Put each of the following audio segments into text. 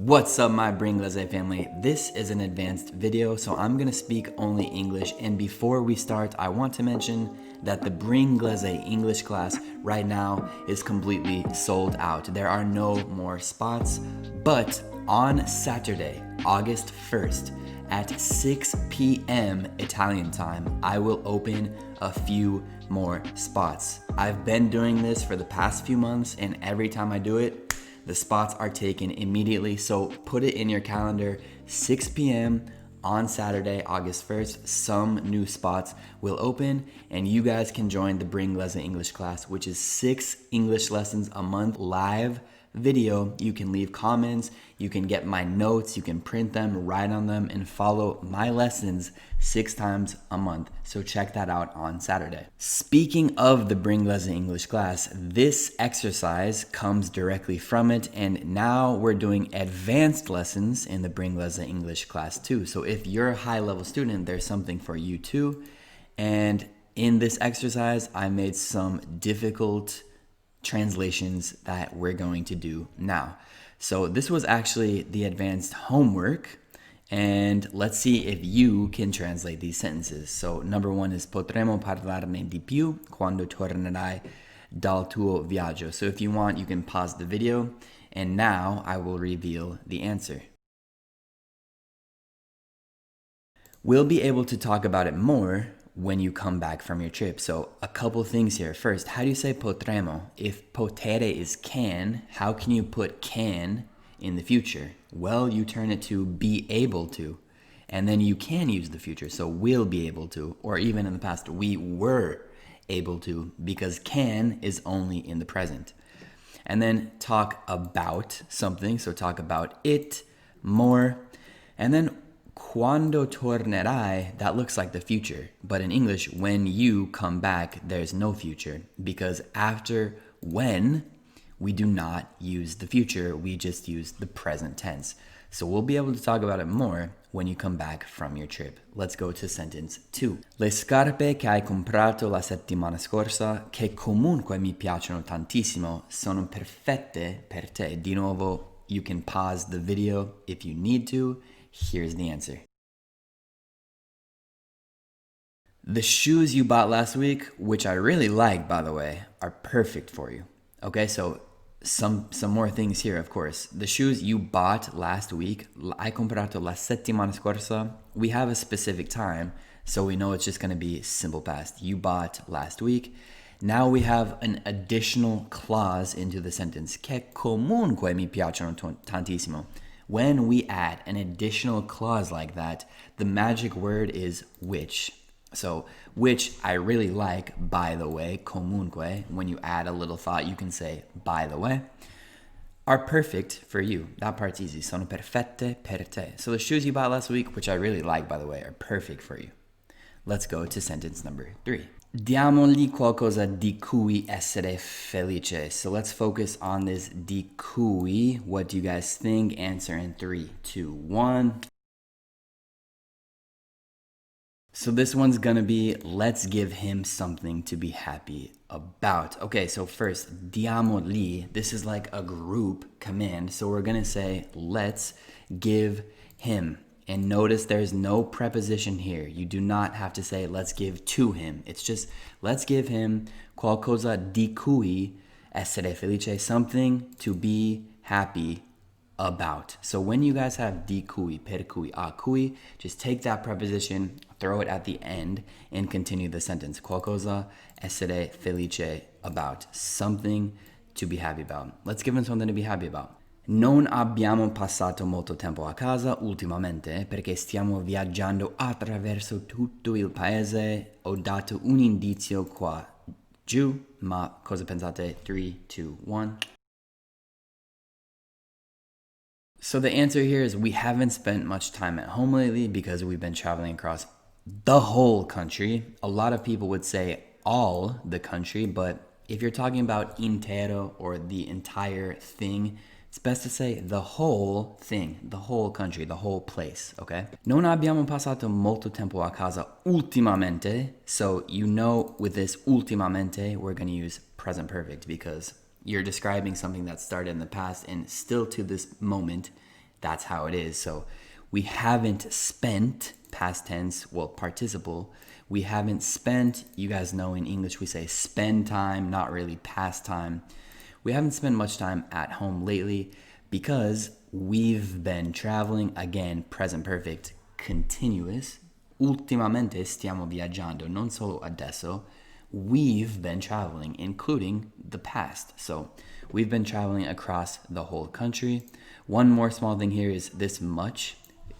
What's up, my Bringlese family? This is an advanced video, so I'm gonna speak only English. And before we start, I want to mention that the Bringlese English class right now is completely sold out. There are no more spots, but on Saturday, August 1st, at 6 p.m. Italian time, I will open a few more spots. I've been doing this for the past few months, and every time I do it, the spots are taken immediately, so put it in your calendar. 6 p.m. on Saturday, August 1st, some new spots will open, and you guys can join the Bringlese English class, which is 6 English lessons a month, live video. You can leave comments, you can get my notes, you can print them, write on them, and follow my lessons 6 times a month. So check that out on Saturday. Speaking of the Bringlese English class, this exercise comes directly from it, and now we're doing advanced lessons in the Bringlese English class too. So if you're a high-level student, there's something for you too. And in this exercise, I made some difficult translations that we're going to do now. So this was actually the advanced homework, and let's see if you can translate these sentences. So number 1 is potremo parlarne di più quando tornerai dal tuo viaggio. So if you want, you can pause the video, and now I will reveal the answer. We'll be able to talk about it more when you come back from your trip. So a couple things here. First, how do you say potremo? If potere is can, how can you put can in the future? Well, you turn it to be able to, and then you can use the future. So will be able to, or even in the past, we were able to, because can is only in the present. And then talk about something. So talk about it more. And then quando tornerai, that looks like the future. But in English, when you come back, there's no future, because after when, we do not use the future, we just use the present tense. So we'll be able to talk about it more when you come back from your trip. Let's go to sentence 2. Le scarpe che hai comprato la settimana scorsa, che comunque mi piacciono tantissimo, sono perfette per te. Di nuovo, you can pause the video if you need to. Here's the answer. The shoes you bought last week, which I really like, by the way, are perfect for you. Okay, so some more things here, of course. The shoes you bought last week, hai comprato la settimana scorsa. We have a specific time, so we know it's just going to be simple past. You bought last week. Now we have an additional clause into the sentence. Che comunque mi piacciono tantissimo. When we add an additional clause like that, the magic word is which. So, which I really like, by the way, comunque, when you add a little thought, you can say, by the way, are perfect for you. That part's easy. Sono perfette per te. So the shoes you bought last week, which I really like, by the way, are perfect for you. Let's go to sentence number 3. Diamogli qualcosa di cui essere felice. So let's focus on this di cui. What do you guys think? Answer in 3, 2, 1. So this one's gonna be, let's give him something to be happy about. Okay, so first, diamogli. This is like a group command. So we're gonna say, let's give him. And notice there's no preposition here. You do not have to say, let's give to him. It's just, let's give him qualcosa di cui essere felice, something to be happy about. So when you guys have di cui, per cui, a cui, just take that preposition, throw it at the end, and continue the sentence. Qualcosa essere felice about, something to be happy about. Let's give him something to be happy about. Non abbiamo passato molto tempo a casa ultimamente perché stiamo viaggiando attraverso tutto il paese. Ho dato un indizio qua giù, ma cosa pensate? 3, 2, 1. So the answer here is we haven't spent much time at home lately because we've been traveling across the whole country. A lot of people would say all the country, but if you're talking about intero or the entire thing, it's best to say the whole thing, the whole country, the whole place, okay? Non abbiamo passato molto tempo a casa ultimamente. So you know with this ultimamente, we're going to use present perfect because you're describing something that started in the past and still to this moment that's how it is. So we haven't spent, past tense, well, participle. We haven't spent, you guys know in English we say spend time, not really past time. We haven't spent much time at home lately because we've been traveling. Again, present perfect, continuous. Ultimamente stiamo viaggiando, non solo adesso. We've been traveling, including the past. So we've been traveling across the whole country. One more small thing here is this much.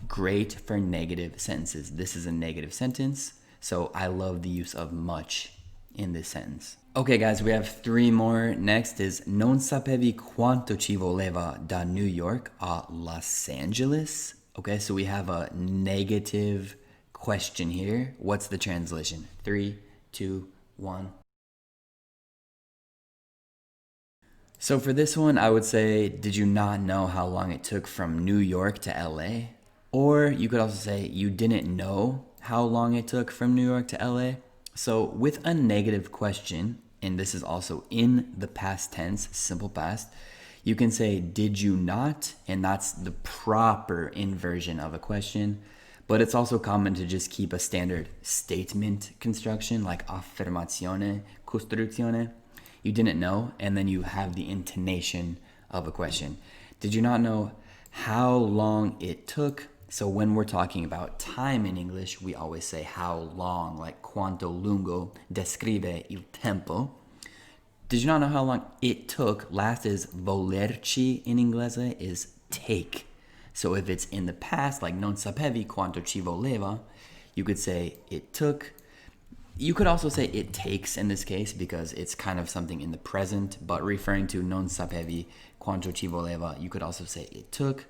Great for negative sentences. This is a negative sentence, so I love the use of much in this sentence. Okay guys, we have 3 more. Next is non sapevi quanto ci voleva da New York a Los Angeles. Okay, so we have a negative question here. What's the translation? 3, 2, 1. So for this one, I would say, did you not know how long it took from New York to LA? Or you could also say, you didn't know how long it took from New York to LA. So with a negative question, and this is also in the past tense, simple past, you can say, did you not? And that's the proper inversion of a question. But it's also common to just keep a standard statement construction like affermazione, costruzione. You didn't know, and then you have the intonation of a question. Did you not know how long it took? So when we're talking about time in English, we always say how long, like quanto lungo descrive il tempo. Did you not know how long it took? Last is volerci in Inglese is take. So if it's in the past, like non sapevi quanto ci voleva, you could say it took. You could also say it takes in this case because it's kind of something in the present, but referring to non sapevi quanto ci voleva, you could also say it took.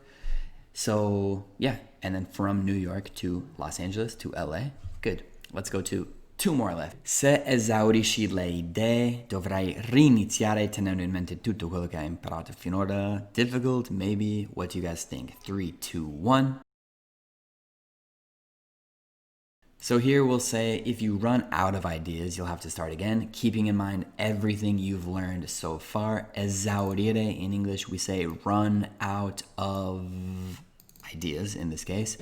So yeah, and then from New York to Los Angeles to LA. Good. Let's go to 2 more left. Se esaurisci le idee, dovrai riniziare tenendo in mente tutto quello che hai imparato finora. Difficult, maybe. What do you guys think? 3, 2, 1. So here we'll say if you run out of ideas, you'll have to start again, keeping in mind everything you've learned so far. Esaurire in English, we say run out of ideas in this case.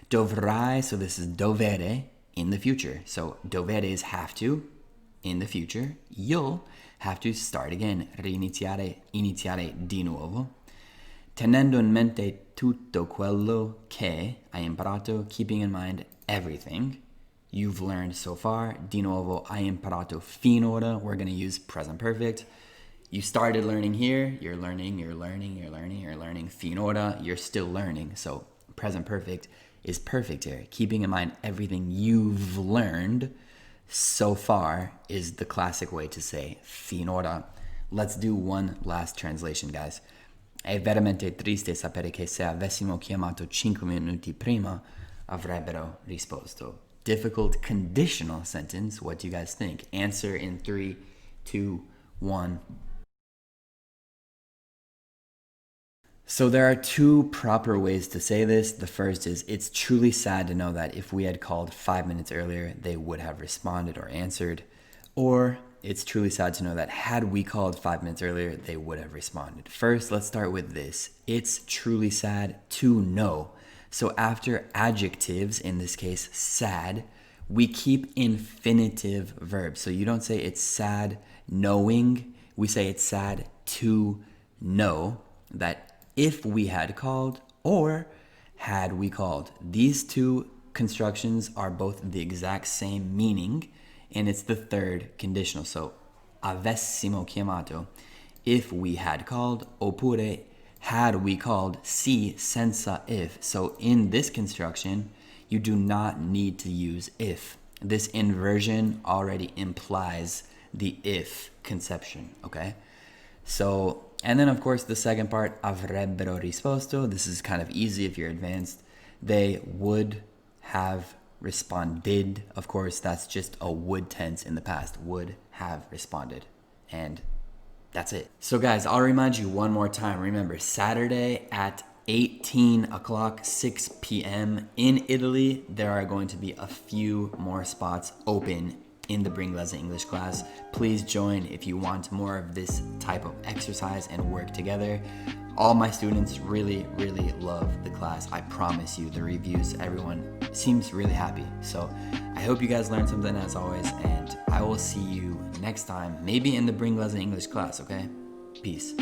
Dovrai, so this is dovere in the future. So dovere is have to in the future. You'll have to start again. Riniziare, iniziare di nuovo. Tenendo in mente tutto quello che hai imparato, keeping in mind everything you've learned so far. Di nuovo, hai imparato finora. We're going to use present perfect. You started learning here. You're learning, you're learning, you're learning, you're learning. Finora, you're still learning. So present perfect is perfect here. Keeping in mind everything you've learned so far is the classic way to say finora. Let's do one last translation, guys. È veramente triste sapere che se avessimo chiamato 5 minuti prima avrebbero risposto. Difficult conditional sentence. What do you guys think? Answer in 3, 2, 1. So there are 2 proper ways to say this. The first is, it's truly sad to know that if we had called 5 minutes earlier, they would have responded or answered. Or it's truly sad to know that had we called 5 minutes earlier, they would have responded. First, let's start with this. It's truly sad to know. So after adjectives, in this case, sad, we keep infinitive verbs. So you don't say it's sad knowing. We say it's sad to know that if we had called or had we called. These 2 constructions are both the exact same meaning, and it's the third conditional. So avessimo chiamato, if we had called, oppure had we called, si senza if. So in this construction, you do not need to use if. This inversion already implies the if conception, okay? So, and then of course the second part, avrebbero risposto. This is kind of easy if you're advanced. They would have responded. Of course, that's just a would tense in the past. Would have responded. And that's it. So guys, I'll remind you one more time. Remember, Saturday at 18 o'clock, 6 p.m. in Italy, there are going to be a few more spots open in the Bringlese English class. Please join if you want more of this type of exercise and work together. All my students really, really love class. I promise you, the reviews, everyone seems really happy. So I hope you guys learned something as always, and I will see you next time, maybe in the Bringlese English class, okay? Peace.